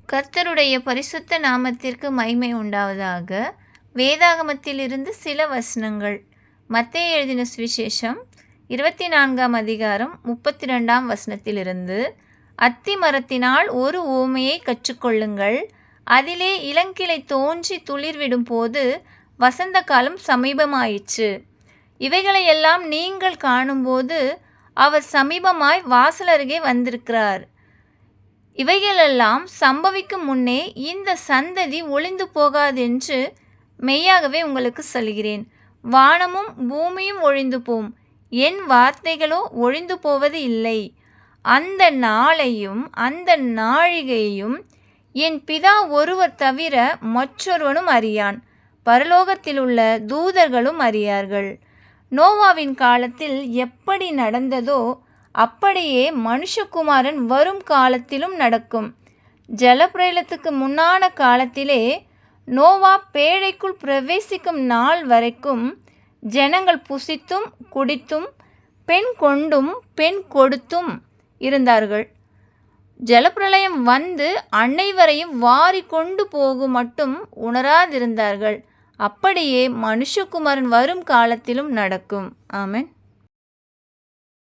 கர்த்தருடைய பரிசுத்த நாமத்திற்கு மகிமை உண்டாவதாக. வேதாகமத்திலிருந்து சில வசனங்கள். மத்தேயு எழுதின சுவிசேஷம் 24ஆம் அதிகாரம் 32ஆம் வசனத்திலிருந்து. அத்தி மரத்தினால் ஒரு உவமையை கற்றுக்கொள்ளுங்கள். அதிலே இளங்கிளை தோன்றி துளிர்விடும் போது வசந்த காலம் சமீபமாயிற்று. இவைகளையெல்லாம் நீங்கள் காணும்போது அவர் சமீபமாய் வாசல் அருகே வந்திருக்கிறார். இவைகளெல்லாம் சம்பவிக்கும் முன்னே இந்த சந்ததி ஒளிந்து போகாதென்று மெய்யாகவே உங்களுக்கு சொல்கிறேன். வானமும் பூமியும் ஒழிந்து போம், என் வார்த்தைகளோ ஒழிந்து போவது இல்லை. அந்த நாளையும் அந்த நாழிகையையும் என் பிதா ஒருவர் தவிர மற்றொருவனும் அறியான், பரலோகத்திலுள்ள தூதர்களும் அறியார்கள். நோவாவின் காலத்தில் எப்படி நடந்ததோ அப்படியே மனுஷகுமாரன் வரும் காலத்திலும் நடக்கும். ஜலப்பிரளயத்துக்கு முன்னான காலத்திலே நோவா பேழைக்குள் பிரவேசிக்கும் நாள் வரைக்கும் ஜனங்கள் புசித்தும் குடித்தும் பெண் கொண்டும் பெண் கொடுத்தும் இருந்தார்கள். ஜலப்பிரளயம் வந்து அனைவரையும் வாரி கொண்டு போகும் மட்டும் உணராதிருந்தார்கள். அப்படியே மனுஷகுமாரன் வரும் காலத்திலும் நடக்கும். ஆமென்.